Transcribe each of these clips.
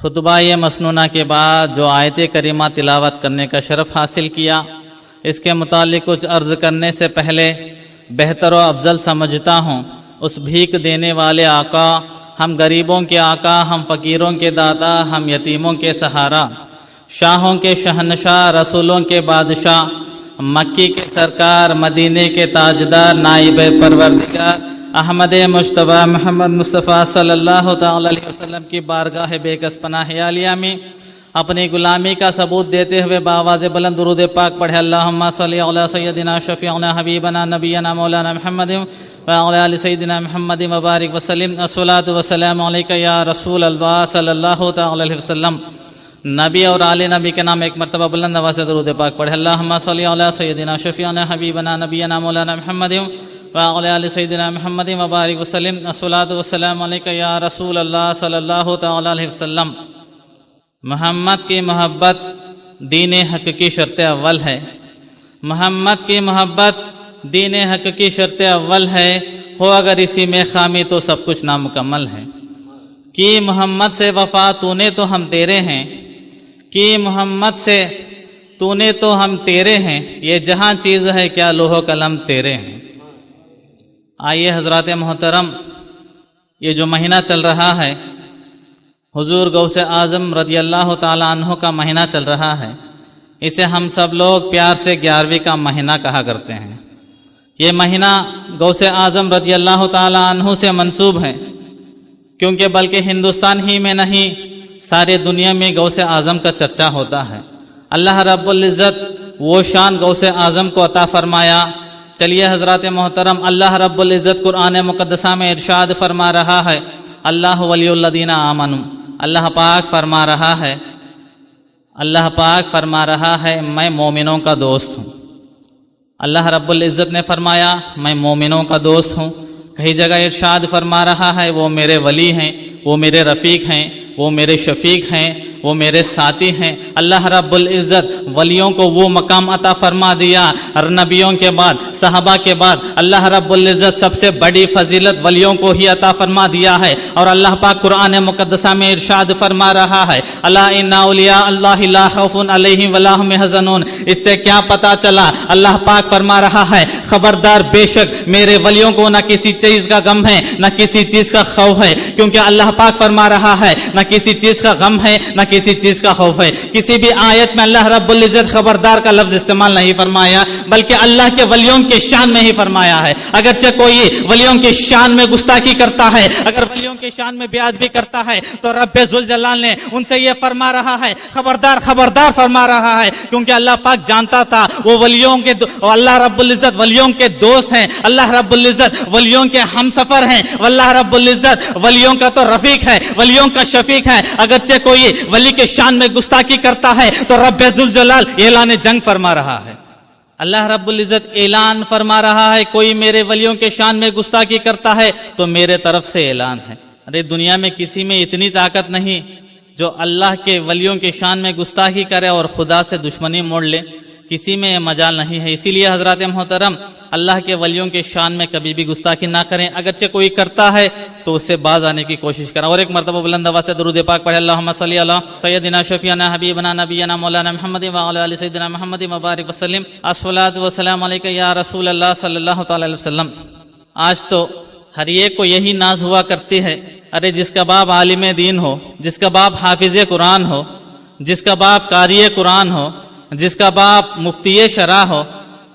خطبہ مسنونہ کے بعد جو آیت کریمہ تلاوت کرنے کا شرف حاصل کیا، اس کے متعلق کچھ عرض کرنے سے پہلے بہتر و افضل سمجھتا ہوں اس بھیک دینے والے آقا، ہم غریبوں کے آقا، ہم فقیروں کے دادا، ہم یتیموں کے سہارا، شاہوں کے شہنشاہ، رسولوں کے بادشاہ، مکی کے سرکار، مدینے کے تاجدار، نائب پروردگار احمد مجتبی محمد مصطفیٰ صلی اللہ تعالی علیہ وسلم کی بارگاہ بے کس پناہ عالیہ میں اپنی غلامی کا ثبوت دیتے ہوئے بآواز بلند درود پاک پڑھے، اللہم صلی علی سیدنا شفیعنا حبیبنا نبینا مولانا محمد وعلی آل سیدنا محمد مبارک وسلم، الصلاۃ والسلام علیک یا رسول اللہ صلی اللہ تعالی علیہ وسلم۔ نبی اور آل نبی کے نام ایک مرتبہ بلند آواز سے درود پاک پڑھے، اللہم صلی علی سیدنا شفیعنا حبیبنا نبینا مولانا محمد وعلی آل سیدنا محمد مبارک وسلم، الصلاۃ والسلام علیک یا رسول اللہ صلی اللہ تعالی علیہ وسلم۔ محمد کی محبت دین حق کی شرط اول ہے، محمد کی محبت دین حق کی شرط اول ہے، ہو اگر اسی میں خامی تو سب کچھ نامکمل ہے۔ کہ محمد سے وفا تو نے تو ہم تیرے ہیں، کہ محمد سے تو نے تو ہم تیرے ہیں، یہ جہاں چیز ہے کیا لوح و قلم تیرے ہیں۔ آئیے حضرات محترم، یہ جو مہینہ چل رہا ہے حضور غوث اعظم رضی اللہ تعالی عنہ کا مہینہ چل رہا ہے، اسے ہم سب لوگ پیار سے 11ویں کا مہینہ کہا کرتے ہیں۔ یہ مہینہ غوث اعظم رضی اللہ تعالی عنہ سے منسوب ہے، کیونکہ بلکہ ہندوستان ہی میں نہیں سارے دنیا میں غوث اعظم کا چرچا ہوتا ہے۔ اللہ رب العزت وہ شان غوث اعظم کو عطا فرمایا۔ چلیے حضرات محترم، اللہ رب العزت قرآن مقدسہ میں ارشاد فرما رہا ہے، اللہ ولی الذین آمنوا، اللہ پاک فرما رہا ہے، اللہ پاک فرما رہا ہے میں مومنوں کا دوست ہوں۔ اللہ رب العزت نے فرمایا میں مومنوں کا دوست ہوں۔ کئی جگہ ارشاد فرما رہا ہے وہ میرے ولی ہیں، وہ میرے رفیق ہیں، وہ میرے شفیق ہیں، وہ میرے ساتھی ہیں۔ اللہ رب العزت ولیوں کو وہ مقام عطا فرما دیا، اور نبیوں کے بعد، صحابہ کے بعد اللہ رب العزت سب سے بڑی فضیلت ولیوں کو ہی عطا فرما دیا ہے۔ اور اللہ پاک قرآن مقدسہ میں ارشاد فرما رہا ہے، الا ان اولیاء اللہ لا خوف علیہم ولا هم يحزنون۔ اس سے کیا پتا چلا؟ اللہ پاک فرما رہا ہے خبردار، بے شک میرے ولیوں کو نہ کسی چیز کا غم ہے، نہ کسی چیز کا خوف ہے، کیونکہ اللہ پاک فرما رہا ہے نہ کسی چیز کا غم ہے، نہ کسی چیز کا خوف ہے۔ کسی بھی آیت میں اللہ رب العزت خبردار کا لفظ استعمال نہیں فرمایا، بلکہ اللہ کے ولیوں کے شان میں ہی فرمایا ہے۔ اگرچہ کوئی ولیوں کی شان میں گستاخی کرتا ہے، اگر ولیوں کی شان میں بیعدبی کرتا ہے، تو رب ذوالجلال نے ان سے یہ فرما رہا ہے خبردار خبردار فرما رہا ہے، کیونکہ اللہ پاک جانتا تھا وہ ولیوں کے اللہ رب العزت ولیوں کے دوست ہیں، اللہ رب العزت ولیوں کے ہم سفر ہیں، واللہ رب العزت ولیوں کا تو رفیق ہے، ولیوں کا شفیق ہے۔ اگرچہ کوئی ولی کے شان میں گستاخی کرتا ہے تو رب ذوالجلال اعلان جنگ فرما رہا ہے۔ اللہ رب العزت اعلان فرما رہا ہے کوئی میرے ولیوں کے شان میں گستاخی کرتا ہے تو میرے طرف سے اعلان ہے۔ ارے دنیا میں کسی میں اتنی طاقت نہیں جو اللہ کے ولیوں کے شان میں گستاخی کرے اور خدا سے دشمنی موڑ لے، کسی میں یہ مجال نہیں ہے۔ اسی لیے حضرات محترم، اللہ کے ولیوں کے شان میں کبھی بھی گستاخی نہ کریں، اگرچہ کوئی کرتا ہے تو اس سے باز آنے کی کوشش کریں۔ اور ایک مرتبہ بلند آواز سے درود پاک پڑھے، اللہم صلی علی سیدنا شفیعنا حبیبنا نبینا مولانا محمد وعلی آل سیدنا محمد مبارک وسلم، الصلاۃ والسلام علیک یا رسول اللہ صلی اللہ تعالی علیہ وسلم۔ آج تو ہر ایک کو یہی ناز ہوا کرتی ہے، ارے جس کا باپ عالم دین ہو، جس کا باپ حافظ قرآن ہو، جس کا باپ قاری قرآن ہو، جس کا باپ مفتی شرع ہو،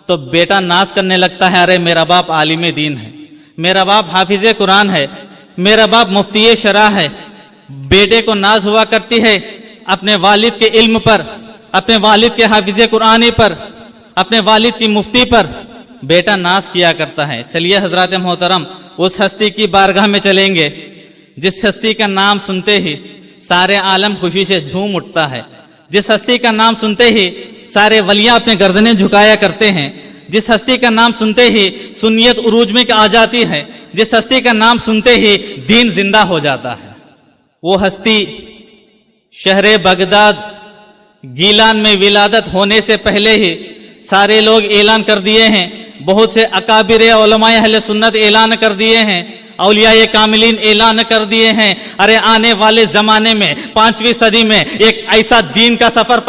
تو بیٹا ناز کرنے لگتا ہے، ارے میرا باپ عالم دین ہے، میرا باپ حافظ قرآن ہے، میرا باپ مفتی شرع ہے۔ بیٹے کو ناز ہوا کرتی ہے اپنے والد کے علم پر، اپنے والد کے حافظ قرآنی پر، اپنے والد کی مفتی پر بیٹا ناز کیا کرتا ہے۔ چلیے حضرات محترم، اس ہستی کی بارگاہ میں چلیں گے جس ہستی کا نام سنتے ہی سارے عالم خوشی سے جھوم اٹھتا ہے، جس ہستی کا نام سنتے ہی سارے ولیاں اپنے گردنیں جھکایا کرتے ہیں، جس ہستی کا نام سنتے ہی سنیت عروج میں آ جاتی ہے، جس ہستی کا نام سنتے ہی دین زندہ ہو جاتا ہے۔ وہ ہستی شہر بغداد گیلان میں ولادت ہونے سے پہلے ہی सारे लोग ऐलान कर दिए हैं, बहुत से अकाबिर उलमाए अहले सुन्नत ऐलान कर दिए हैं, औलियाए कामिलीन ऐलान कर दिए हैं, अरे आने वाले जमाने में 5वीं सदी में एक ऐसा दीन का सफर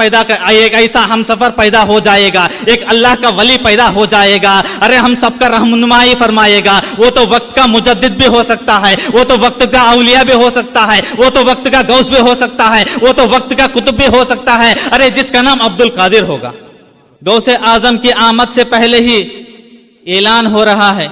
एक ऐसा हम सफर पैदा हो जाएगा, एक अल्लाह का वली पैदा हो जाएगा, अरे हम सबका रहनुमाई फरमाएगा। वो तो वक्त का मुजद्दिद भी हो सकता है, वो तो वक्त का औलिया भी हो सकता है, वो तो वक्त का गौस भी हो सकता है, वो तो वक्त का कुतुब भी हो सकता है, अरे जिसका नाम अब्दुल कादिर होगा। गौसे आजम की आमद से पहले ही ऐलान हो रहा है,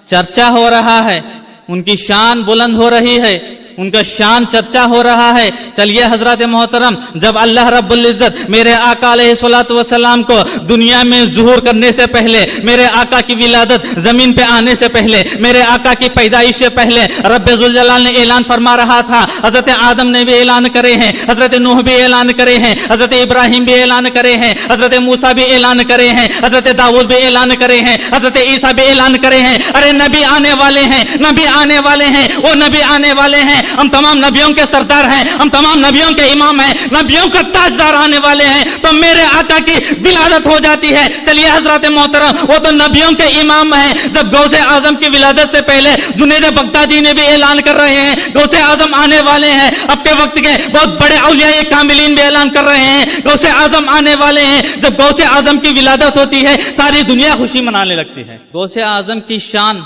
चर्चा हो रहा है, उनकी शान बुलंद हो रही है, उनका शान चर्चा हो रहा है। चलिए हजरत मोहतरम, जब अल्लाह रब्बुल इज्जत मेरे आका अलैहिस्सलातु वस्सलाम को दुनिया में ज़ुहूर करने से पहले, मेरे आका की विलादत जमीन पे आने से पहले, मेरे आका की पैदाइश से पहले रब्बे जुल जलाल ने ऐलान फरमा रहा था। हजरत आदम ने भी ऐलान करे हैं, हजरत नूह भी ऐलान करे हैं, हजरत इब्राहिम भी ऐलान करे हैं, हजरत मूसा भी ऐलान करे हैं, हजरत दाऊद भी ऐलान करे हैं, हजरत ईसा भी ऐलान करे हैं। अरे नबी आने वाले हैं, नबी आने वाले हैं, वो नबी आने वाले हैं। हम तमाम नबियों के सरदार हैं, हम तमाम नबियों के इमाम हैं, नबियों का ताजदार आने वाले हैं, तो मेरे आका की विलादत हो जाती है। चलिए हजरत मोहतरम, वो तो नबियों के इमाम हैं। जब गौसे आजम की विलादत से पहले जुनैद बगदादी ने भी ऐलान कर रहे हैं गौसे आजम आने वाले हैं, अपने वक्त के बहुत बड़े औलियाए कामिलीन भी ऐलान कर रहे हैं गौसे आजम आने वाले हैं। जब गौसे आजम की विलादत होती है, सारी दुनिया खुशी मनाने लगती है। गौसे आजम की शान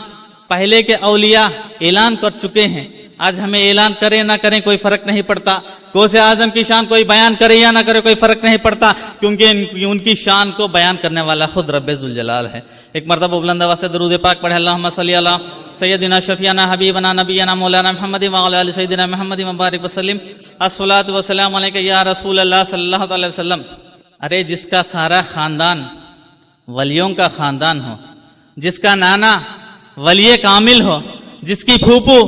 पहले के औलिया ऐलान कर चुके हैं, आज हमें ऐलान करें ना करें कोई फर्क नहीं पड़ता। गौसे आजम की शान कोई बयान करे या ना करे कोई फर्क नहीं पड़ता, क्योंकि उनकी शान को बयान करने वाला खुद रब्बे जुल जलाल है। एक मरतबा बुलंद आवाज़ से दरूद पाक पढ़े, अल्लाहुम्मा सल्ली अला सय्यदिना शफीना हबीबना नबीना मौलाना मुहम्मद व अला आलि सय्यदिना मुहम्मद मुबारक वसल्लम, अस्सलातु वस्सलामु अलैका या रसूल अल्लाह सल्लल्लाहु अलैहि वसल्लम। अरे जिसका सारा खानदान वलियों का खानदान हो, जिसका नाना वलिये कामिल हो, जिसकी फूफू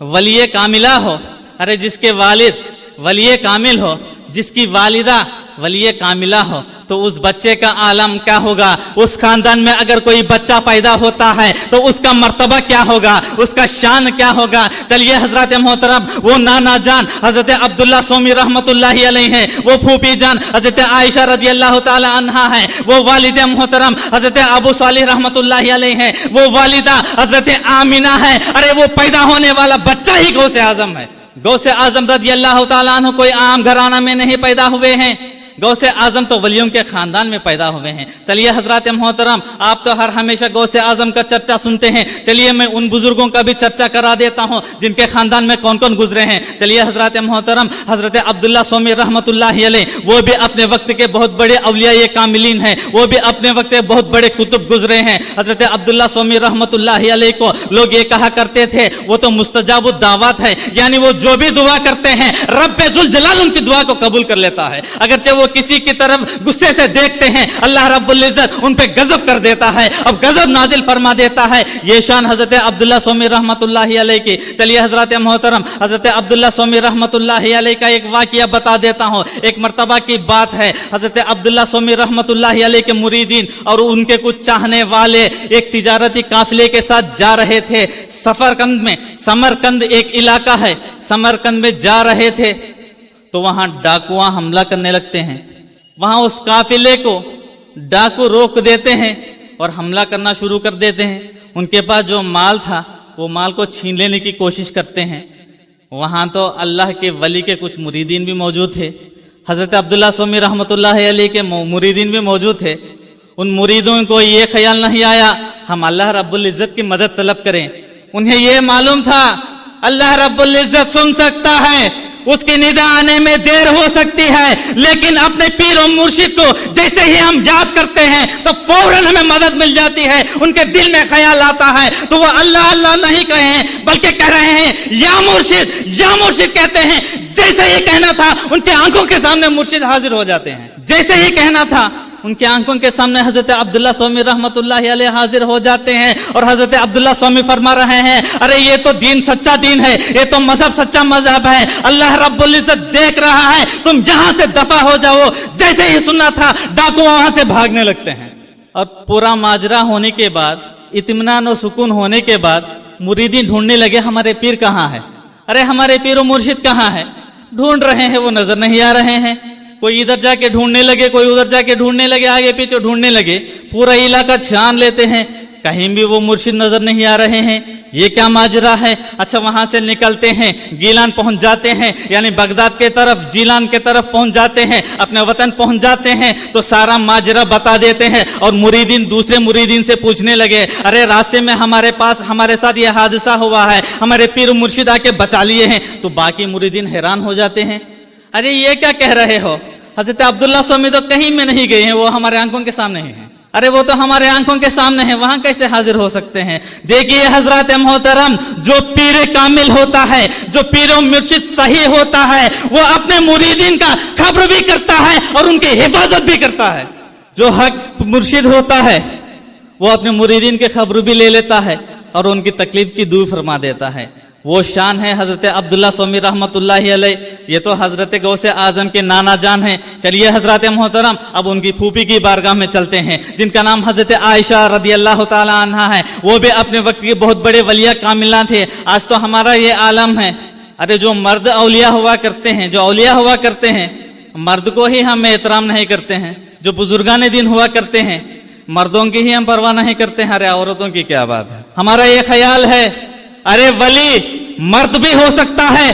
वलिये कामिला हो, अरे जिसके वालिद वलिये कामिल हो, जिसकी वालिदा वलिये कामिला हो, तो उस बच्चे का आलम क्या होगा। उस खानदान में अगर कोई बच्चा पैदा होता है तो उसका मर्तबा क्या होगा, उसका शान क्या होगा। चलिए हजरत मोहतरम, वो नाना जान हजरत अब्दुल्ला सोमी रहमतुल्लाहि अलैहि हैं, वो फूफी जान हजरत आयशा रजी अल्लाह ताला अन्हा है, वो वालिद मोहतरम हजरत अबू सालिह रहमतुल्लाहि अलैहि हैं, वो वालिदा हजरत आमिना है। अरे वो पैदा होने वाला बच्चा ही गौसे आजम है। गौसे आजम रजी अल्लाह ताला अन्हु कोई आम घराना में नहीं पैदा हुए हैं, गौसे आजम तो वलियों के खानदान में पैदा हुए हैं। चलिए हजरत मोहतरम, आप तो हर हमेशा गौसे आजम का चर्चा सुनते हैं, चलिए मैं उन बुजुर्गों का भी चर्चा करा देता हूं जिनके खानदान में कौन कौन गुजरे हैं। चलिए हजरत मोहतरम, हजरत अब्दुल्ला सोमी रहमतुल्लाहि अलैहि, वो भी अपने वक्त के बहुत बड़े औलियाए कामिलीन हैं, वो भी अपने वक्त के बहुत बड़े कुतुब गुजरे हैं। हजरत अब्दुल्ला सोमी रहमतुल्लाहि अलैहि को लोग ये कहा करते थे वो तो मुस्तजाबुद दावत है, यानी वो जो भी दुआ करते हैं रब्बे जुल जलाल उनकी दुआ को कबूल कर लेता है। अगरचे वो किसी की तरफ गुस्से से देखते हैं, अल्लाह रब्बुल इज्जत उन पे गजब कर देता है, अब गजब नाजिल फरमा देता है। ये शान हजरत अब्दुल्ला सोमी रहमतुल्लाहि अलैहि की। चलिए हजरत मोहतरम, हजरत अब्दुल्ला सोमी रहमतुल्लाहि अलैहि का एक वाकया बता देता हूँ। एक मर्तबा की बात है, हजरत अब्दुल्ला सोमी रहमतुल्लाहि अलैहि के मुरीदीन और उनके कुछ चाहने वाले एक तिजारती काफिले के साथ जा रहे थे सफरकंद में। समरकंद एक इलाका है, समरकंद में जा रहे थे तो वहां डाकुआ हमला करने लगते हैं। वहां उस काफिले को डाकू रोक देते हैं और हमला करना शुरू कर देते हैं। उनके पास जो माल था वो माल को छीन लेने की कोशिश करते हैं। वहां तो अल्लाह के वली के कुछ मुरीदीन भी मौजूद थे, हजरत अब्दुल्ला सोमी रहमतुल्लाहि अलैहि के मुरीदीन भी मौजूद थे। उन मुरीदों को ये ख्याल नहीं आया हम अल्लाह रब्बुल इज्जत की मदद तलब करें। उन्हें ये मालूम था अल्लाह रब्बुल इज्जत सुन सकता है, उसकी निदा आने में देर हो सकती है, लेकिन अपने पीर और मुर्शिद को जैसे ही हम याद करते हैं तो फौरन हमें मदद मिल जाती है। उनके दिल में ख्याल आता है तो वो अल्लाह अल्लाह नहीं कहे बल्कि कह रहे हैं या मुर्शिद कहते हैं। जैसे ही कहना था उनके आंखों के सामने मुर्शिद हाजिर हो जाते हैं। जैसे ही कहना था उनके आंखों के सामने हजरत अब्दुल्ला स्वामी रहमतुल्लाहि अलैहि हाजिर हो जाते हैं और हजरत अब्दुल्ला स्वामी फरमा रहे हैं, अरे ये तो दीन सच्चा दीन है, ये तो मजहब सच्चा मजहब है, अल्लाह रब्बुल इज्जत देख रहा है, तुम जहां से दफा हो जाओ। जैसे ही सुनना था डाकू वहां से भागने लगते हैं। और पूरा माजरा होने के बाद, इत्मीनान और सुकून होने के बाद मुरीदीन ढूंढने लगे हमारे पीर कहाँ है, अरे हमारे पीर और मुर्शिद कहाँ है। ढूंढ रहे हैं वो नजर नहीं आ रहे हैं। कोई इधर जाके ढूंढने लगे, कोई उधर जाके ढूंढने लगे, आगे पीछे ढूंढने लगे, पूरा इलाका छान लेते हैं, कहीं भी वो मुर्शिद नजर नहीं आ रहे हैं। ये क्या माजरा है। अच्छा, वहां से निकलते हैं, गीलान पहुंच जाते हैं, यानी बगदाद के तरफ, जीलान के तरफ पहुंच जाते हैं, अपने वतन पहुंच जाते हैं, तो सारा माजरा बता देते हैं। और मुरीदीन दूसरे मुरीदीन से पूछने लगे, अरे रास्ते में हमारे साथ ये हादसा हुआ है, हमारे पीर मुर्शिद आके बचा लिए हैं। तो बाकी मुरीदीन हैरान हो जाते हैं, अरे ये क्या कह रहे हो, हजरत अब्दुल्ला स्वामी तो कहीं में नहीं गए हैं, वो हमारे आंखों के सामने ही हैं। अरे वो तो हमारे आंखों के सामने है, वहां कैसे हाजिर हो सकते हैं। देखिए हजरत मोहतरम, जो पीर कामिल होता है, जो पीर मुर्शिद सही होता है, वो अपने मुरीदीन का खबर भी करता है और उनकी हिफाजत भी करता है। जो हक मुर्शिद होता है वो अपने मुरीदीन के खबर भी ले लेता है और उनकी तकलीफ की दूर फरमा देता है। वो शान है हजरत अब्दुल्ला स्वामी रहमतुल्लाहि अलैह। ये तो हजरत गौसे आजम के नाना जान हैं। चलिए हजरत मोहतरम, अब उनकी फूफी की बारगाह में चलते हैं, जिनका नाम हजरत आयशा रदी अल्लाह ताला अन्हा है। वो भी अपने वक्त के बहुत बड़े वलिया कामिला थे। आज तो हमारा ये आलम है, अरे जो मर्द औलिया हुआ करते हैं, जो औलिया हुआ करते हैं, मर्द को ही हम एहतराम नहीं करते हैं। जो बुजुर्गान दिन हुआ करते हैं, मर्दों की ही हम परवाह नहीं करते हैं, अरे औरतों की क्या बात है। हमारा ये ख्याल है, अरे वली मर्द भी हो सकता है,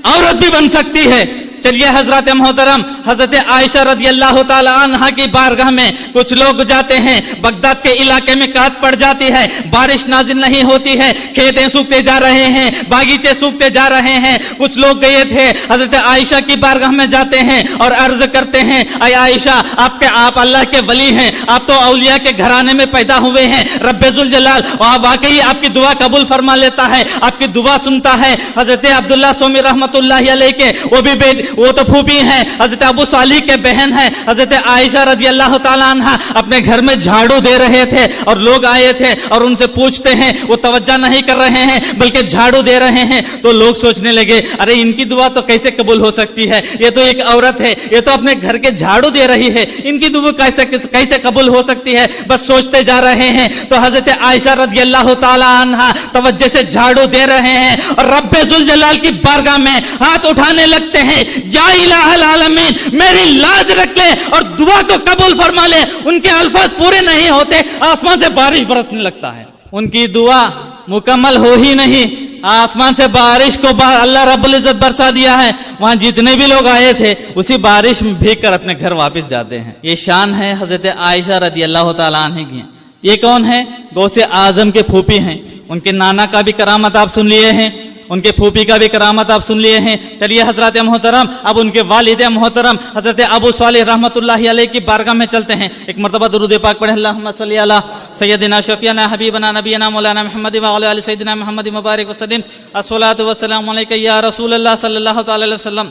औरत भी बन सकती है। चलिए हजरत मोहतरम, हजरत आयशा रदी अल्लाह ताला अन्हा की बारगाह में कुछ लोग जाते हैं। बगदाद के इलाके में काट पड़ जाती है, बारिश नाजिल नहीं होती है, खेतें सूखते जा रहे हैं, बागीचे सूखते जा रहे हैं। कुछ लोग गए थे, हजरत आयशा की बारगाह में जाते हैं और अर्ज करते हैं, अय आयशा, आप अल्लाह के वली हैं, आप तो औलिया के घराने में पैदा हुए हैं, रब्बे जुल जलाल वाकई आपकी दुआ कबूल फरमा लेता है, आपकी दुआ सुनता है। हजरत अब्दुल्ला स्वामी रहमतुल्लाहि अलैह के वो तो फूफी हैं, हजरत अबू सालिह के बहन हैं। हजरत आयशा रजी अल्लाह ताला अन्हा अपने घर में झाड़ू दे रहे थे और लोग आए थे और उनसे पूछते हैं, वो तवज्जो नहीं कर रहे हैं बल्कि झाड़ू दे रहे हैं। तो लोग सोचने लगे, अरे इनकी दुआ तो कैसे कबूल हो सकती है, ये तो एक औरत है, ये तो अपने घर के झाड़ू दे रही है, इनकी दुआ कैसे कबूल हो सकती है। बस सोचते जा रहे हैं तो हजरत आयशा रजी अल्लाह ताला अन्हा तवज्जो से झाड़ू दे रहे हैं और रब्बे जुल जलाल की बारगाह में हाथ उठाने लगते हैं, या इलाहल आलमीन, मेरी लाज रख ले और दुआ को कबूल फरमा ले। उनके अल्फाज पूरे नहीं होते, आसमान से बारिश बरसने लगता है। उनकी दुआ मुकम्मल हो ही नहीं, आसमान से बारिश को अल्लाह रब्बुल इज्जत बरसा दिया है। वहां जितने भी लोग आए थे उसी बारिश में भीग कर अपने घर वापस जाते हैं। ये शान है हजरत आयशा रदी अल्लाह ताला अन्हा की। ये कौन है? गौसे आजम के फूफी हैं। उनके नाना का भी करामत आप सुन लिए हैं, उनके फूफी का भी करामत आप सुन लिए हैं। चलिए हजरत मोहतरम, अब उनके वालिद मोहतरम हजरत अबू सालिह रहमतुल्लाहि अलैह की बारगाह में चलते हैं। एक मरतबा दुरूद पाक पढ़े, अल्लाहुम्मा सल्ली अला सय्यदिना शफीना हबीबना नबीना मौलाना मुहम्मद व अला आलि सय्यदिना मुहम्मद मुबारक वसल्लम, अस्सलातु वस्सलामु अलैका या रसूलल्लाह सल्लल्लाहु अलैहि वसल्लम।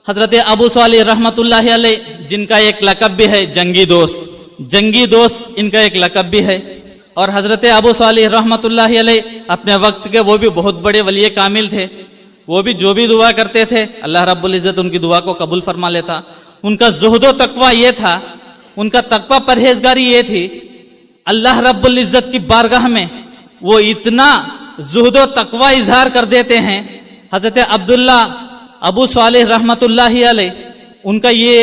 हजरत अबू सालिह रहमतुल्लाहि अलैह, जिनका एक लक़ब भी है जंगी दोस्त, जंगी दोस्त इनका एक लक़ब भी है। और हजरत अबू सालिह रहमतुल्लाहि अलैह अपने वक्त के वो भी बहुत बड़े वली कामिल थे। वो भी जो भी दुआ करते थे अल्लाह रब्बुल इज्जत उनकी दुआ को कबूल फरमा लेता। उनका ज़ुहदो तकवा ये था, उनका तकवा परहेजगारी ये थी, अल्लाह रब्बुल इज्जत की बारगाह में वो इतना ज़ुहदो तकवा इजहार कर देते हैं। हजरत अब्दुल्ला अबू सालिह रहमतुल्लाहि अलैह, उनका ये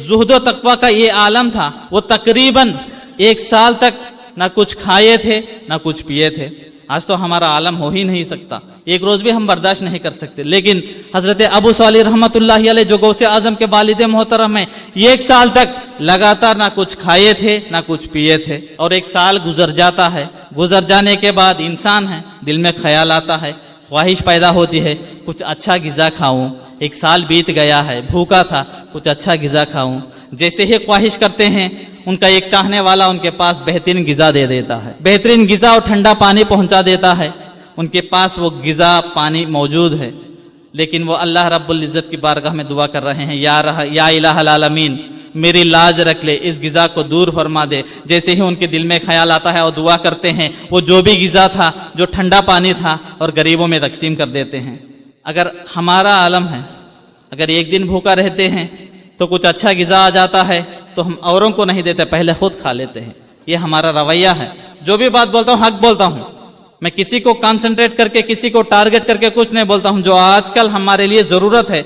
ज़ुहदो तकवा का ये आलम था। वो तकरीबन 1 साल तक ना कुछ खाए थे ना कुछ पिए थे। आज तो हमारा आलम हो ही नहीं सकता, एक रोज भी हम बर्दाश्त नहीं कर सकते। लेकिन हजरत अबू सालिह रहमतुल्लाहि अलैह जो गौसे आजम के वालिद मोहतरम हैं, 1 साल तक लगातार ना कुछ खाए थे ना कुछ पिए थे। और 1 साल गुजर जाता है, गुजर जाने के बाद इंसान है, दिल में ख्याल आता है, ख्वाहिश पैदा होती है कुछ अच्छा गिज़ा खाऊं। 1 साल बीत गया है, भूखा था, कुछ अच्छा गिज़ा खाऊं। जैसे ही ख्वाहिश करते हैं, उनका एक चाहने वाला उनके पास बेहतरीन गिज़ा दे देता है, बेहतरीन गिज़ा और ठंडा पानी पहुंचा देता है। उनके पास वो गिज़ा पानी मौजूद है, लेकिन वो अल्लाह रब्बुल इज्जत की बारगाह में दुआ कर रहे हैं, या इलाहल आलमीन, मेरी लाज रख ले, इस गिज़ा को दूर फरमा दे। जैसे ही उनके दिल में ख्याल आता है और दुआ करते हैं, वो जो भी गिज़ा था, जो ठंडा पानी था, और गरीबों में तकसीम कर देते हैं। अगर हमारा आलम है, अगर एक दिन भूखा रहते हैं तो कुछ अच्छा गिज़ा आ जाता है तो हम औरों को नहीं देते, पहले खुद खा लेते हैं। ये हमारा रवैया है। जो भी बात बोलता हूँ हक बोलता हूँ, मैं किसी को कंसंट्रेट करके, किसी को टारगेट करके कुछ नहीं बोलता हूँ। जो आजकल हमारे लिए ज़रूरत है,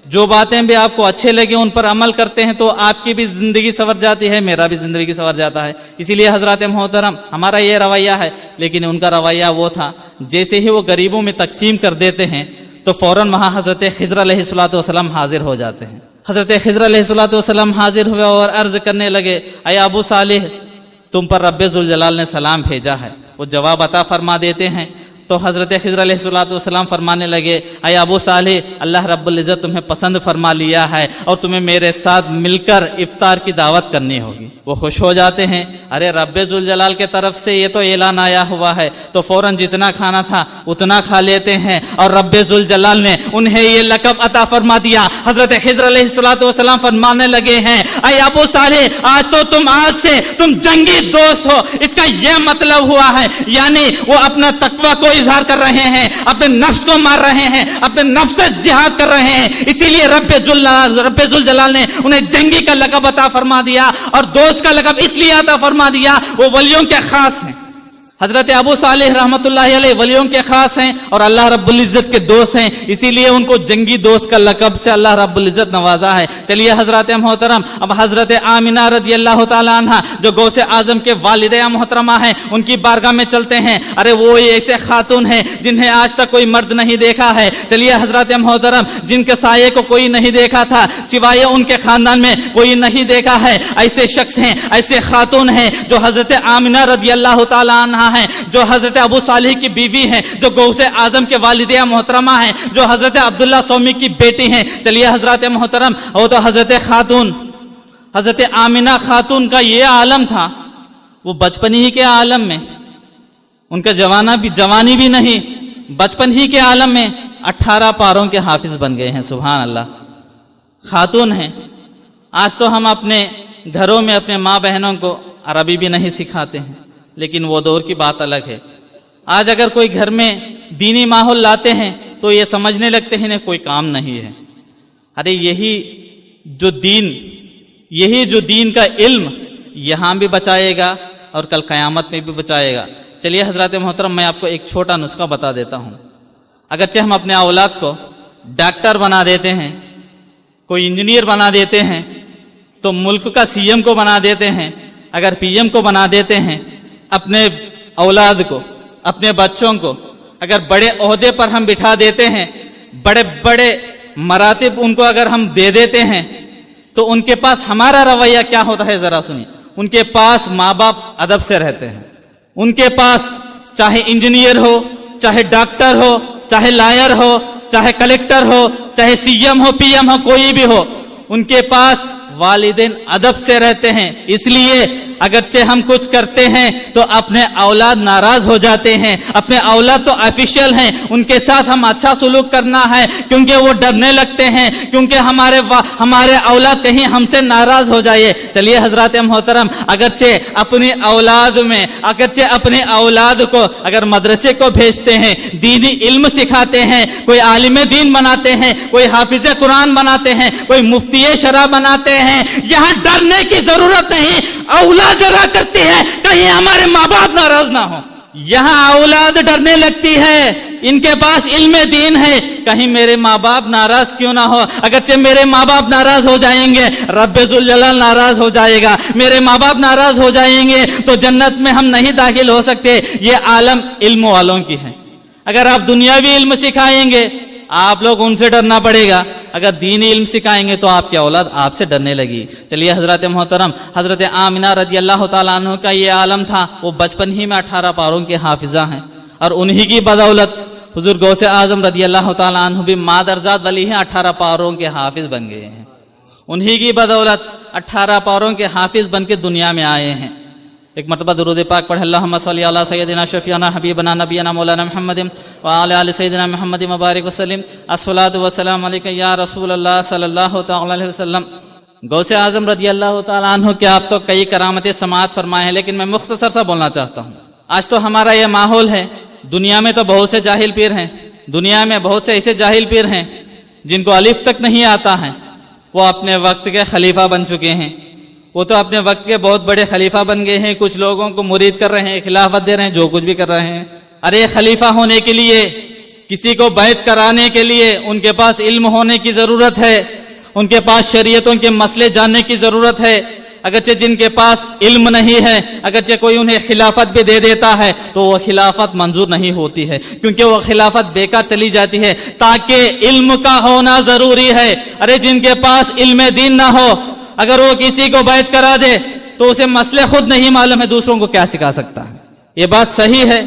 جو باتیں بھی آپ کو اچھے لگے ان پر عمل کرتے ہیں تو آپ کی بھی زندگی سنور جاتی ہے، میرا بھی زندگی سنور جاتا ہے۔ اسی لیے حضرات محترم ہمارا یہ رویہ ہے، لیکن ان کا رویہ وہ تھا جیسے ہی وہ غریبوں میں تقسیم کر دیتے ہیں تو فوراً وہاں حضرت خضر علیہ الصلوۃ والسلام حاضر ہو جاتے ہیں۔ حضرت خضر علیہ الصلوۃ والسلام حاضر ہوئے اور عرض کرنے لگے، اے ابو صالح تم پر رب ذوالجلال نے سلام بھیجا ہے۔ وہ جواب عطا فرما دیتے ہیں تو حضرت خضر علیہ الصلوۃ والسلام فرمانے لگے، اے ابو صالح اللہ رب العزت تمہیں پسند فرما لیا ہے اور تمہیں میرے ساتھ مل کر افطار کی دعوت کرنی ہوگی۔ وہ خوش ہو جاتے ہیں، ارے رب ذوالجلال کی طرف سے یہ تو اعلان آیا ہوا ہے، تو فوراً جتنا کھانا تھا اتنا کھا لیتے ہیں اور رب ذوالجلال نے انہیں یہ لقب عطا فرما دیا۔ حضرت خضر علیہ الصلوۃ والسلام فرمانے لگے ہیں، اے ابو صالح آج سے تم جنگی دوست ہو۔ اس کا یہ مطلب ہوا ہے یعنی وہ اپنا تقوی کو اظہار کر رہے ہیں، اپنے نفس کو مار رہے ہیں، اپنے نفس سے جہاد کر رہے ہیں، اسی لیے رب ذوالجلال نے انہیں جنگی کا لقب عطا فرما دیا اور دوست کا لقب اس لیے عطا فرما دیا وہ ولیوں کے خاص ہیں۔ حضرت ابو صالح رحمۃ اللہ علیہ ولیوں کے خاص ہیں اور اللہ رب العزت کے دوست ہیں، اسی لیے ان کو جنگی دوست کا لقب سے اللہ رب العزت نوازا ہے۔ چلیے حضرات محترم اب حضرت آمنہ رضی اللہ تعالی عنہ جو غوث اعظم کے والدہ محترمہ ہیں ان کی بارگاہ میں چلتے ہیں۔ ارے وہ ایسے خاتون ہیں جنہیں آج تک کوئی مرد نہیں دیکھا ہے۔ چلیے حضرات محترم جن کے سائے کو کوئی نہیں دیکھا تھا سوائے ان کے خاندان میں کوئی نہیں دیکھا ہے، ایسے شخص ہیں، ایسے خاتون ہیں جو حضرت آمنہ رضی اللہ تعالی عنہ ہیں، جو حضرت ابو صالح کی بیوی ہیں، جو غوث اعظم کے والدہ محترمہ ہیں، جو حضرت عبداللہ سومی کی بیٹی ہیں۔ چلیے حضرات محترم وہ تو حضرت آمنہ خاتون کا یہ عالم تھا، وہ بچپن ہی کے عالم میں، ان کا جوانی بھی نہیں، بچپن ہی کے عالم میں 18 پاروں کے حافظ بن گئے ہیں۔ سبحان اللہ، خاتون ہیں۔ آج تو ہم اپنے گھروں میں اپنے ماں بہنوں کو عربی بھی نہیں سکھاتے ہیں، لیکن وہ دور کی بات الگ ہے۔ آج اگر کوئی گھر میں دینی ماحول لاتے ہیں تو یہ سمجھنے لگتے ہیں کوئی کام نہیں ہے۔ ارے یہی جو دین کا علم یہاں بھی بچائے گا اور کل قیامت میں بھی بچائے گا۔ چلیے حضرات محترم میں آپ کو ایک چھوٹا نسخہ بتا دیتا ہوں۔ اگرچہ ہم اپنے اولاد کو ڈاکٹر بنا دیتے ہیں، کوئی انجینئر بنا دیتے ہیں، تو ملک کا سی ایم کو بنا دیتے ہیں، اگر پی ایم کو بنا دیتے ہیں، اپنے اولاد کو اپنے بچوں کو اگر بڑے عہدے پر ہم بٹھا دیتے ہیں، بڑے بڑے مراتب ان کو اگر ہم دے دیتے ہیں تو ان کے پاس ہمارا رویہ کیا ہوتا ہے ذرا سنیے۔ ان کے پاس ماں باپ ادب سے رہتے ہیں، ان کے پاس چاہے انجینئر ہو، چاہے ڈاکٹر ہو، چاہے لائر ہو، چاہے کلیکٹر ہو، چاہے سی ایم ہو، پی ایم ہو، کوئی بھی ہو، ان کے پاس والدین ادب سے رہتے ہیں۔ اس لیے اگرچہ ہم کچھ کرتے ہیں تو اپنے اولاد ناراض ہو جاتے ہیں، اپنے اولاد تو آفیشیل ہیں، ان کے ساتھ ہم اچھا سلوک کرنا ہے کیونکہ وہ ڈرنے لگتے ہیں، کیونکہ ہمارے اولاد کہیں ہم سے ناراض ہو جائے۔ چلیے حضرات محترم اگرچہ اپنے اولاد کو اگر مدرسے کو بھیجتے ہیں، دینی علم سکھاتے ہیں، کوئی عالم دین بناتے ہیں، کوئی حافظ قرآن بناتے ہیں، کوئی مفتی شرع بناتے ہیں، یہاں ڈرنے کی ضرورت نہیں۔ اولاد ڈرا کرتی ہے کہیں ہمارے ماں باپ ناراض نہ ہو، یہاں اولاد ڈرنے لگتی ہے، ان کے پاس علم دین ہے، کہیں میرے ماں باپ ناراض کیوں نہ ہو۔ اگرچہ میرے ماں باپ ناراض ہو جائیں گے رب ذوالجلال ناراض ہو جائے گا، میرے ماں باپ ناراض ہو جائیں گے تو جنت میں ہم نہیں داخل ہو سکتے۔ یہ عالم علم والوں کی ہے۔ اگر آپ دنیاوی علم سکھائیں گے آپ لوگ ان سے ڈرنا پڑے گا، اگر دینی علم سکھائیں گے تو آپ کی اولاد آپ سے ڈرنے لگی۔ چلیے حضرات محترم حضرت آمنہ رضی اللہ تعالیٰ عنہ کا یہ عالم تھا، وہ بچپن ہی میں 18 پاروں کے حافظہ ہیں اور انہی کی بدولت حضور غوث اعظم رضی اللہ تعالیٰ عنہ بھی مادرزاد ولی ہیں، 18 پاروں کے حافظ بن گئے ہیں۔ انہی کی بدولت 18 پاروں کے حافظ بن کے دنیا میں آئے ہیں۔ ایک مرتبہ درود پاک پڑھ اللہم صلی علی سیدنا شفیعنا حبیبنا نبینا مولانا محمد وعلی آل سیدنا محمد مبارک وسلم الصلاۃ والسلام علیک یا رسول اللہ صلی اللہ تعالی علیہ وسلم۔ غوث اعظم رضی اللہ تعالیٰ عنہ کے آپ تو کئی کرامتیں سماعت فرمائے ہیں، لیکن میں مختصر سا بولنا چاہتا ہوں۔ آج تو ہمارا یہ ماحول ہے، دنیا میں تو بہت سے جاہل پیر ہیں، دنیا میں بہت سے ایسے جاہل پیر ہیں جن کو الف تک نہیں آتا ہے، وہ اپنے وقت کے خلیفہ بن چکے ہیں، وہ تو اپنے وقت کے بہت بڑے خلیفہ بن گئے ہیں، کچھ لوگوں کو مرید کر رہے ہیں، خلافت دے رہے ہیں، جو کچھ بھی کر رہے ہیں۔ ارے خلیفہ ہونے کے لیے किसी को बैत कराने के लिए उनके पास इल्म होने की ज़रूरत है, उनके पास शरीयतों के मसले जानने की ज़रूरत है। अगरचे जिनके पास इल्म नहीं है, अगरचे कोई उन्हें खिलाफत भी दे देता है तो वो खिलाफत मंजूर नहीं होती है, क्योंकि वो खिलाफत बेकार चली जाती है। ताकि इल्म का होना ज़रूरी है। अरे जिनके पास इल्म दीन ना हो, अगर वो किसी को बैत करा दे तो उसे मसले खुद नहीं मालूम है, दूसरों को क्या सिखा सकता है। ये बात सही है।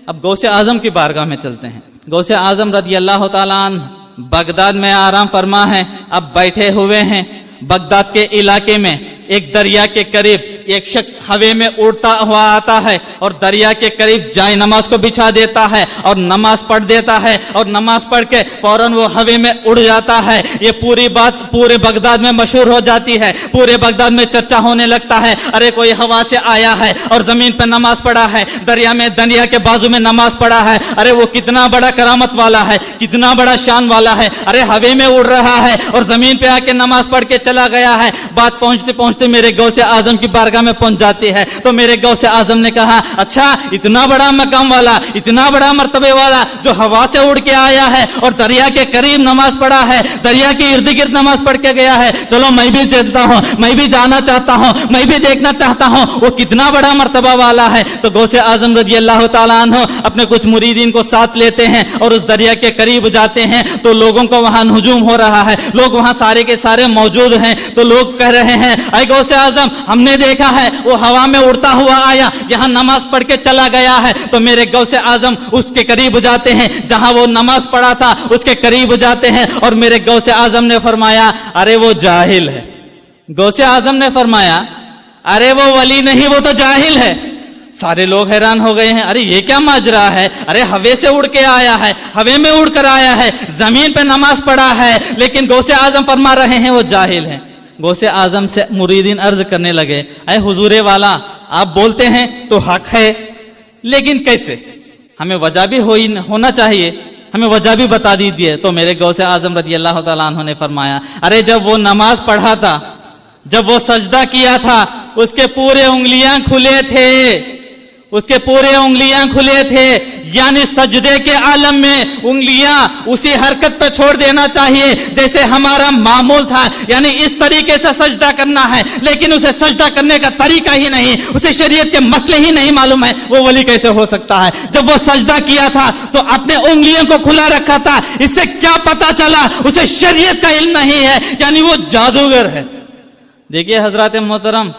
अब गौसे आजम की बारगाह में चलते हैं। गौसे आजम रज़ी अल्लाह ताला अन्हु बगदाद में आराम फरमा है, अब बैठे हुए हैं। बगदाद के इलाके में एक दरिया के करीब एक शख्स हवा में उड़ता हुआ आता है और दरिया के करीब जाए नमाज को बिछा देता है और नमाज पढ़ देता है, और नमाज पढ़ के फौरन वो हवा में उड़ जाता है। ये पूरी बात पूरे बगदाद में मशहूर हो जाती है, पूरे बगदाद में चर्चा होने लगता है। अरे कोई हवा से आया है और जमीन पर नमाज पढ़ा है, दरिया के बाजू में नमाज पढ़ा है। अरे वो कितना बड़ा करामत वाला है, कितना बड़ा शान वाला है। अरे हवा में उड़ रहा है और जमीन पे आके नमाज पढ़ के चला गया है। बात पहुंचते पहुंचते मेरे गौसे आजम की बारगाह में पहुंच जाती है। तो मेरे गौसे आजम ने कहा, अच्छा इतना बड़ा मकाम वाला, इतना बड़ा मर्तबे वाला जो हवा से उड़ के आया है और दरिया के करीब नमाज पढ़ा है, दरिया के इर्द गिर्द नमाज पढ़ के गया है, चलो मैं भी चलता हूँ, मैं भी जाना चाहता हूँ, मैं भी देखना चाहता हूँ वो कितना बड़ा मर्तबा वाला है। तो गौसे आजम रज़ी अल्लाह ताला अन्हु अपने कुछ मुरीदीन को साथ लेते हैं और उस दरिया के करीब जाते हैं। तो लोगों को वहां हुजूम हो रहा है, लोग वहां सारे के सारे मौजूद हैं। तो लोग कह रहे हैं, ऐ गौसे आजम, हमने देखा है वो हवा में उड़ता हुआ आया, यहाँ नमाज पढ़ के चला गया है। तो मेरे गौसे आजम उसके करीब जाते हैं, जहां वो नमाज पढ़ा था उसके करीब जाते हैं, और मेरे गौसे आजम ने फरमाया, अरे वो जाहिल है। गौसे आजम ने फरमाया, अरे वो वली नहीं, वो तो जाहिल है। सारे लोग हैरान हो गए हैं, अरे ये क्या माजरा है। अरे हवे से उड़ के आया है, हवे में उड़ कर आया है, जमीन पे नमाज पढ़ा है, लेकिन गौसे आजम फरमा रहे हैं वो जाहिल है। गौसे आजम से मुरीदीन अर्ज करने लगे, अरे हुजूरे वाला, आप बोलते हैं तो हक है, लेकिन कैसे? हमें वजह भी होना चाहिए, हमें वजह भी बता दीजिए। तो मेरे गौसे आजम रज़ी अल्लाह ताला अन्हु ने फरमाया, अरे जब वो नमाज पढ़ा था, जब वो सजदा किया था, उसके पूरे उंगलियां खुले थे, उसके पूरे उंगलियां खुले थे। यानी सजदे के आलम में उंगलियां उसी हरकत पे छोड़ देना चाहिए जैसे हमारा मामूल था, यानी इस तरीके से सजदा करना है। लेकिन उसे सजदा करने का तरीका ही नहीं, उसे शरीयत के मसले ही नहीं मालूम है, वो वली कैसे हो सकता है? जब वो सजदा किया था तो अपने उंगलियों को खुला रखा था, इससे क्या पता चला? उसे शरीयत का इल्म नहीं है, यानी वो जादूगर है। देखिए हजरत मोहतरम,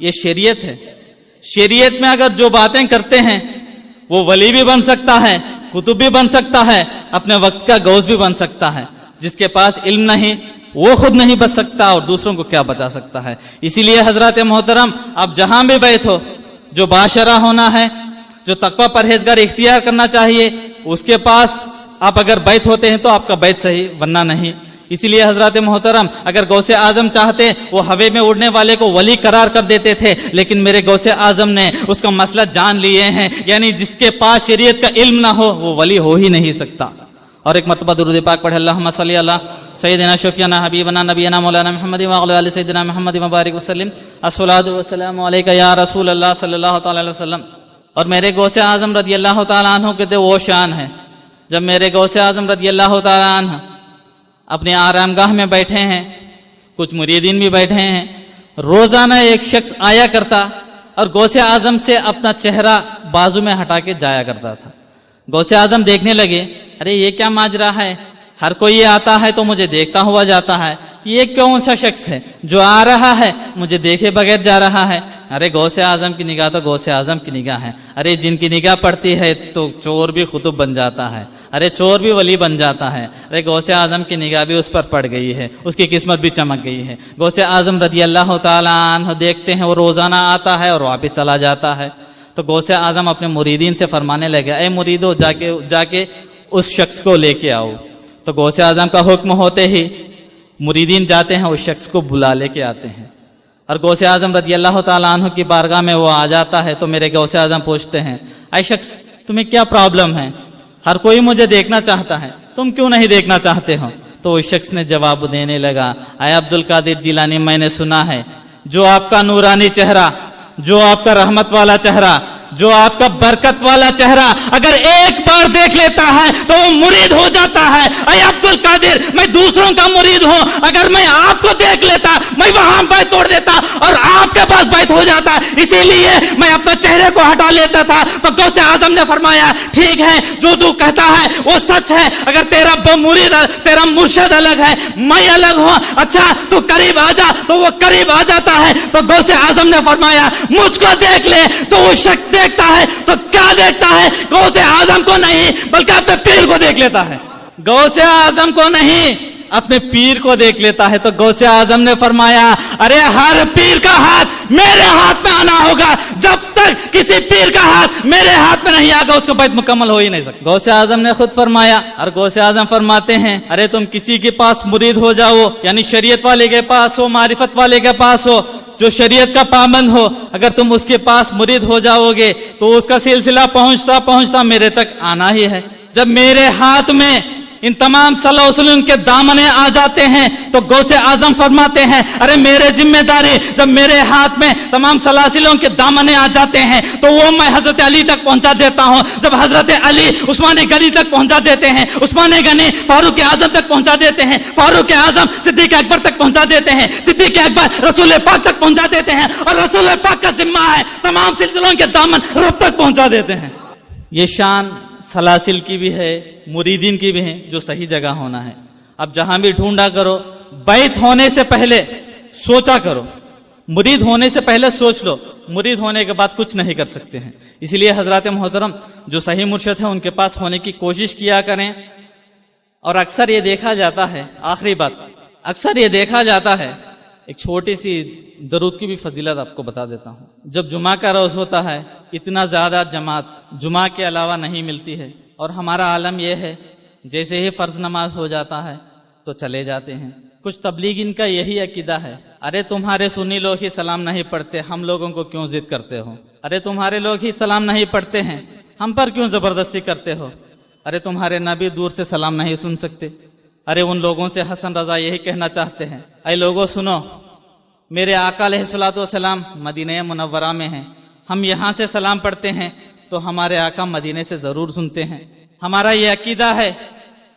ये शरीयत है। शरीयत में अगर जो बातें करते हैं वो वली भी बन सकता है, कुतुब भी बन सकता है, अपने वक्त का गौस भी बन सकता है। जिसके पास इल्म नहीं वो खुद नहीं बच सकता और दूसरों को क्या बचा सकता है। इसीलिए हजरत मोहतरम, आप जहां भी बैठ हो, जो बाशरा होना है, जो तकवा परहेजगार इख्तियार करना चाहिए, उसके पास आप अगर बैठ होते हैं तो आपका बैठ सही, वरना नहीं। इसीलिए हजरत मोहतरम, अगर गौसे आजम चाहते वो हवे में उड़ने वाले को वली करार कर देते थे, लेकिन मेरे गौसे आजम ने उसका मसला जान लिए हैं। यानी जिसके पास शरीयत का इल्म ना हो वो वली हो ही नहीं सकता। और एक मरतबा दुरूद पाक पढ़े, अल्लाहुम्मा सल्ली अला सय्यिदिना शफीअना हबीबना नबीना मौलाना मुहम्मद व अला आलि सय्यिदिना मुहम्मद मुबारक वसल्लम, अस्सलातु वस्सलामु अलैका या रसूल अल्लाह सल्लल्लाहु तआला अलैहि वसल्लम। और मेरे गौसे आजम रज़ी अल्लाह तआला अन्हु के वो शान है, जब मेरे गौसे आजम रज़ी अल्लाह तआला अन्हु अपने आरामगाह में बैठे हैं, कुछ मुरीदीन भी बैठे हैं, रोजाना एक शख्स आया करता और गौसे आजम से अपना चेहरा बाजू में हटा के जाया करता था। गौसे आजम देखने लगे, अरे ये क्या माजरा है, हर कोई ये आता है तो मुझे देखता हुआ जाता है, ये कौन सा शख्स है जो आ रहा है मुझे देखे बगैर जा रहा है? अरे गौसे आजम की निगाह तो गौसे आजम की निगाह है। अरे जिनकी निगाह पड़ती है तो चोर भी कुतुब बन जाता है, अरे चोर भी वली बन जाता है। अरे गौसे आजम की निगाह भी उस पर पड़ गई है, उसकी किस्मत भी चमक गई है। गौसे आजम रज़ी अल्लाह ताला अन्हु देखते हैं वो रोजाना आता है और वापस चला जाता है। तो गौसे आजम अपने मुरीदीन से फरमाने लगे, ए मुरीदो, जाके उस शख्स को लेके आओ। तो गौसे आजम का हुक्म होते ही मुरीदीन जाते हैं, उस शख्स को बुला लेके आते हैं। और गौसे आजम रज़ी अल्लाह ताला अन्हु की बारगाह में वो आ जाता है। तो मेरे गौसे आजम पूछते हैं, ऐ शख्स, तुम्हें क्या प्रॉब्लम है? हर कोई मुझे देखना चाहता है, तुम क्यों नहीं देखना चाहते हो? तो उस शख्स ने जवाब देने लगा, ऐ अब्दुल कादिर जिलानी, मैंने सुना है जो आपका नूरानी चेहरा, जो आपका रहमत वाला चेहरा, जो आपका बरकत वाला चेहरा अगर एक बार देख लेता लेता है तो वो मुरीद हो जाता है। अय अब्दुल कादिर, मैं दूसरों का मुरीद हूँ, अगर मैं आपको देख लेता मैं वहां बैत तोड़ देता और आपके पास बैत हो जाता, इसीलिए मैं अपने चेहरे को हटा लेता था। तो गौसे आजम ने फरमाया ठीक है, जो तू कहता है वो सच है, अगर तेरा मुरीद तेरा मुर्शिद अलग है, मैं अलग हूँ, अच्छा तू करीब आ जा, तो वो करीब आ जाता है। तो गौसे आजम ने फरमाया मुझको देख ले, तो वो शख्स देखता है तो क्या देखता है, गौसे आजम को नहीं बल्कि अपने पीर को देख लेता है। गौसे आजम को नहीं अपने पीर को देख लेता है। तो गौसे आजम ने फरमाया अरे हर पीर का हाथ मेरे हाथ में आना होगा, जब तक किसी पीर का हाथ मेरे हाथ में नहीं आएगा उसको बैत मुकम्मल हो ही नहीं सकता। गौसे आजम ने खुद फरमाया, और गौसे आजम फरमाते हैं अरे तुम किसी के पास मुरीद हो जाओ, यानी शरीयत वाले के पास हो, मारिफत वाले के पास हो, जो शरीयत का पाबंद हो, अगर तुम उसके पास मुरीद हो जाओगे तो उसका सिलसिला पहुंचता पहुंचता मेरे तक आना ही है। जब मेरे हाथ में इन तमाम सलाह वसूल के दामने आ जाते हैं तो गौसे आजम फरमाते हैं अरे मेरे जिम्मेदारी, जब मेरे हाथ में तमाम सलासिलों के दामने आ जाते हैं तो वो मैं हजरत अली तक पहुंचा देता हूं। जब हजरत अली उस्मान गनी तक पहुंचा देते हैं, उस्मान गनी फारूक आजम तक पहुंचा देते हैं, फारूक आजम सिद्दीक अकबर तक पहुंचा देते हैं, सिद्दीक अकबर रसूल पाक तक पहुंचा देते हैं, और रसूल पाक का जिम्मा है तमाम सिलसिलों के दामन रब तक पहुंचा देते हैं। ये शान सलासिल की भी है, मुरीदीन की भी है, जो सही जगह होना है। अब जहां भी ढूंढा करो, बैत होने से पहले सोचा करो, मुरीद होने से पहले सोच लो, मुरीद होने के बाद कुछ नहीं कर सकते हैं। इसलिए हजरत मोहतरम जो सही मुर्शिद है उनके पास होने की कोशिश किया करें। और अक्सर ये देखा जाता है, आखिरी बात, अक्सर ये देखा जाता है, एक छोटी सी दरूद की भी फजीलत आपको बता देता हूँ। जब जुमा का रोज होता है इतना ज्यादा जमात जुमा के अलावा नहीं मिलती है, और हमारा आलम यह है जैसे ही फर्ज नमाज हो जाता है तो चले जाते हैं। कुछ तबलीग इनका यही अकीदा है, अरे तुम्हारे सुन्नी लोग ही सलाम नहीं पढ़ते, हम लोगों को क्यों जिद करते हो, अरे तुम्हारे लोग ही सलाम नहीं पढ़ते हैं, हम पर क्यों जबरदस्ती करते हो, अरे तुम्हारे नबी दूर से सलाम नहीं सुन सकते, अरे उन लोगों से हसन रजा यही कहना चाहते हैं। ऐ लोगों सुनो, मेरे आका अलैहिस्सलातु वस्सलाम मदीने मुनव्वरा में हैं, हम यहाँ से सलाम पढ़ते हैं तो हमारे आका मदीने से जरूर सुनते हैं। हमारा ये अकीदा है,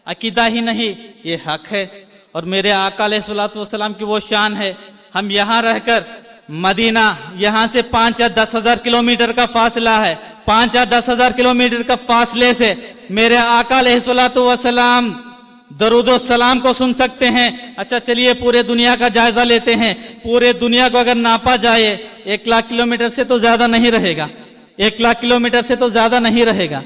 अकीदा ही नहीं ये हक है, और मेरे आका अलैहिस्सलातु वस्सलाम की वो शान है, हम यहाँ रहकर मदीना, यहाँ से 5 या 10 हजार किलोमीटर का फासला है, 5 या 10 हजार किलोमीटर का फासले से मेरे आका अलैहिस्सलातु वस्सलाम दरूदो सलाम को सुन सकते हैं। अच्छा चलिए पूरे दुनिया का जायजा लेते हैं, पूरे दुनिया को अगर नापा जाए 1 लाख किलोमीटर से तो ज्यादा नहीं रहेगा, 1 लाख किलोमीटर से तो ज्यादा नहीं रहेगा।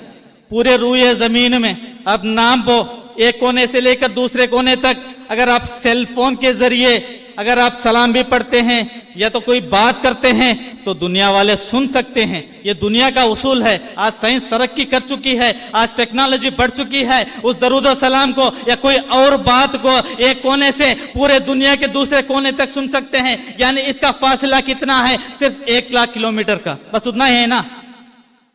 पूरे रूए जमीन में अब नाम वो एक कोने से लेकर दूसरे कोने तक, अगर आप सेल फोन के जरिए अगर आप सलाम भी पढ़ते हैं या तो कोई बात करते हैं तो दुनिया वाले सुन सकते हैं। ये दुनिया का उसूल है। आज साइंस तरक्की कर चुकी है, आज टेक्नोलॉजी बढ़ चुकी है, उस दरूद और सलाम को या कोई और बात को एक कोने से पूरे दुनिया के दूसरे कोने तक सुन सकते हैं। यानी इसका फासला कितना है? सिर्फ 1 लाख किलोमीटर का, बस उतना ही है ना,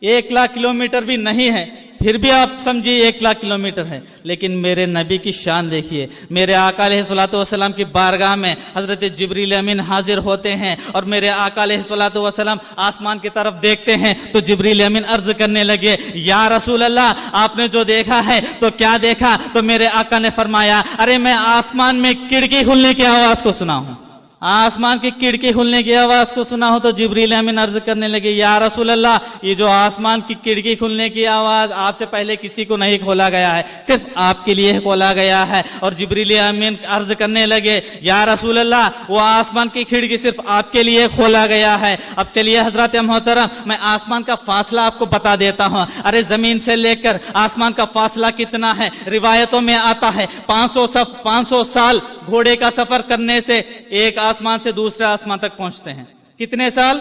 1 लाख किलोमीटर भी नहीं है, फिर भी आप समझिए 1 लाख किलोमीटर है। लेकिन मेरे नबी की शान देखिए, मेरे आका अलैहिस्सलातु वस्सलाम की बारगाह में हजरत जिब्रील अमीन हाजिर होते हैं और मेरे आका अलैहिस्सलातु वस्सलाम आसमान की तरफ देखते हैं तो जिब्रील अमीन अर्ज करने लगे, या रसूल अल्लाह, आपने जो देखा है तो क्या देखा? तो मेरे आका ने फरमाया, अरे मैं आसमान में खिड़की खुलने की आवाज को सुना हूं, आसमान की खिड़की खुलने की आवाज को सुना हो। तो जिब्रील अमीन अर्ज करने लगे, या रसूल अल्लाह, ये जो आसमान की खिड़की खुलने की आवाज आपसे पहले किसी को नहीं खोला गया है, सिर्फ आपके लिए खोला गया है। और जिब्रील अमीन अर्ज करने लगे, या रसूल अल्लाह, वो आसमान की खिड़की सिर्फ आपके लिए खोला गया है। अब चलिए हजरत मोहतरम, मैं आसमान का फासला आपको बता देता हूँ। अरे जमीन से लेकर आसमान का फासला कितना है? रिवायतों में आता है 500 साल घोड़े का सफर करने से एक आसमान से दूसरे आसमान तक पहुंचते हैं। कितने साल?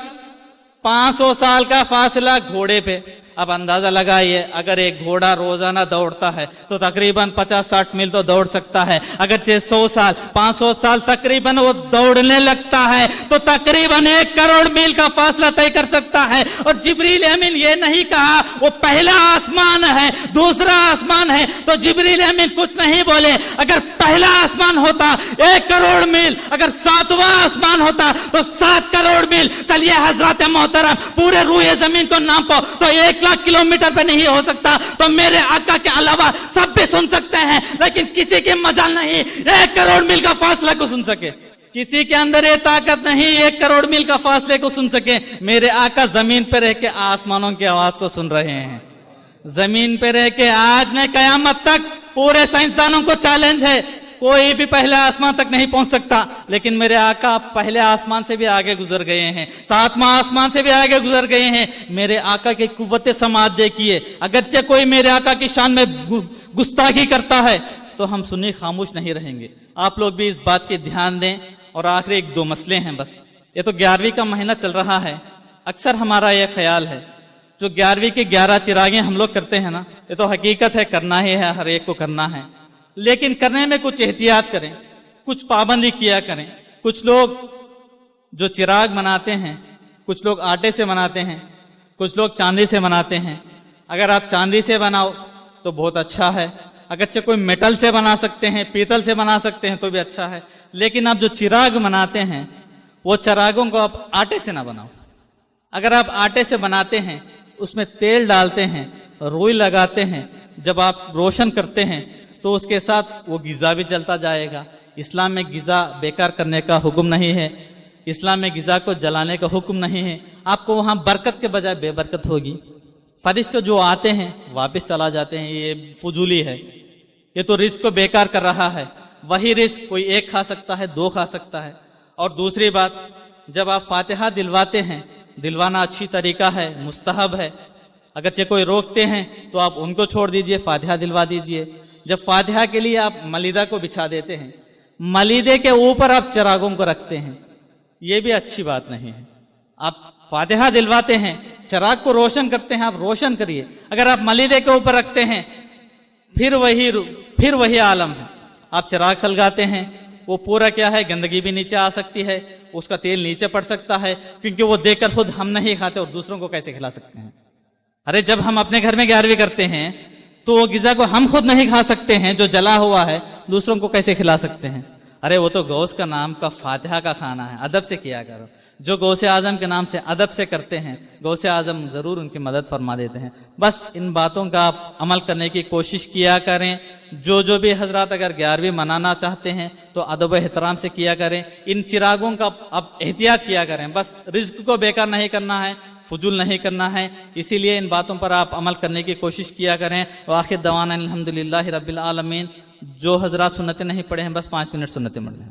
500 साल का फासला घोड़े पे। अब अंदाजा लगाइए, अगर एक घोड़ा रोजाना दौड़ता है तो तकरीबन 50-60 मील तो दौड़ सकता है। अगर 100 साल 500 साल तकरीबन वो दौड़ने लगता है तो तकरीबन 1 करोड़ मील का फासला तय कर सकता है। और जिब्रील अमीन ये नहीं कहा वो पहला आसमान है, दूसरा आसमान है, तो जिब्रील अमीन कुछ नहीं बोले। अगर पहला आसमान होता 1 करोड़ मील, अगर 7वां आसमान होता तो 7 करोड़ मील। चलिए हजरत मोहतरम, पूरे रूए जमीन को नापो तो 1 1,00,000 किलोमीटर पे नहीं हो सकता तो मेरे आका के अलावा सब भी सुन सकते हैं, लेकिन किसी की मजाल नहीं 1 करोड़ मील का फासला को सुन सके। किसी के अंदर ये ताकत नहीं 1 करोड़ मील का फासले को सुन सके। मेरे आका जमीन पे रह के आसमानों की आवाज को सुन रहे हैं। जमीन पे रह के आज ने कयामत तक पूरे साइंसदानों को चैलेंज है, कोई भी पहले आसमान तक नहीं पहुंच सकता, लेकिन मेरे आका पहले आसमान से भी आगे गुजर गए हैं, 7वां आसमान से भी आगे गुजर गए हैं। मेरे आका की कुव्वत समात देखिए। अगरचे कोई मेरे आका की शान में गुस्ताखी करता है तो हम सुन्नी खामोश नहीं रहेंगे। आप लोग भी इस बात की ध्यान दें। और आखिरी 1-2 मसले हैं बस। ये तो 11वीं का महीना चल रहा है, अक्सर हमारा यह ख्याल है जो 11वीं के 11 चिरागे हम लोग करते हैं ना, ये तो हकीकत है, करना ही है, हर एक को करना है, लेकिन करने में कुछ एहतियात करें, कुछ पाबंदी किया करें। कुछ लोग जो चिराग मनाते हैं, कुछ लोग आटे से बनाते हैं, कुछ लोग चांदी से बनाते हैं। अगर आप चांदी से बनाओ तो बहुत अच्छा है, अगरचे कोई मेटल से बना सकते हैं, पीतल से बना सकते हैं तो भी अच्छा है, लेकिन आप जो चिराग बनाते हैं वो चिरागों को आप आटे से ना बनाओ। अगर आप आटे से बनाते हैं, उसमें तेल डालते हैं, रुई लगाते हैं, जब आप रोशन करते हैं तो उसके साथ वो गिज़ा भी जलता जाएगा। इस्लाम में गिज़ा बेकार करने का हुक्म नहीं है, इस्लाम में गिज़ा को जलाने का हुक्म नहीं है। आपको वहां बरकत के बजाय बेबरकत होगी। फरिश्ते जो आते हैं वापस चला जाते हैं, ये फजूली है, ये तो रिस्क को बेकार कर रहा है। वही रिस्क कोई 1 खा सकता है, 2 खा सकता है। और दूसरी बात, जब आप फातिहा दिलवाते हैं, दिलवाना अच्छी तरीका है, मुस्तहब है। अगरचे कोई रोकते हैं तो आप उनको छोड़ दीजिए, फातिहा दिलवा दीजिए। जब फातिहा के लिए आप मलीदा को बिछा देते हैं, मलीदे के ऊपर आप चिरागों को रखते हैं, ये भी अच्छी बात नहीं है। आप फातिहा दिलवाते हैं, चिराग को रोशन करते हैं, आप रोशन करिए। अगर आप मलीदे के ऊपर रखते हैं फिर वही आलम है। आप चिराग सलगाते हैं, वो पूरा क्या है, गंदगी भी नीचे आ सकती है, उसका तेल नीचे पड़ सकता है, क्योंकि वो देकर खुद हम नहीं खाते और दूसरों को कैसे खिला सकते हैं। अरे जब हम अपने घर में 11वीं करते हैं तो वो गिज़ा को हम खुद नहीं खा सकते हैं, जो जला हुआ है दूसरों को कैसे खिला सकते हैं। अरे वो तो गौस का नाम का फातिहा का खाना है, अदब से किया करो। जो गौसे आजम के नाम से अदब से करते हैं, गौसे आजम जरूर उनकी मदद फरमा देते हैं। बस इन बातों का आप अमल करने की कोशिश किया करें। जो भी हजरात अगर 11वीं मनाना चाहते हैं तो अदब एहतराम से किया करें। इन चिरागों का आप एहतियात किया करें, बस रिज्क को बेकार नहीं करना है, फजूल नहीं करना है। इसीलिए इन बातों पर आप अमल करने की कोशिश किया करें। आखिर दवाना अल्हम्दुलिल्लाहि रब्बिल आलमीन। जो हजरात सुन्नतें नहीं पढ़े हैं बस 5 मिनट सुन्नतें पढ़ लें।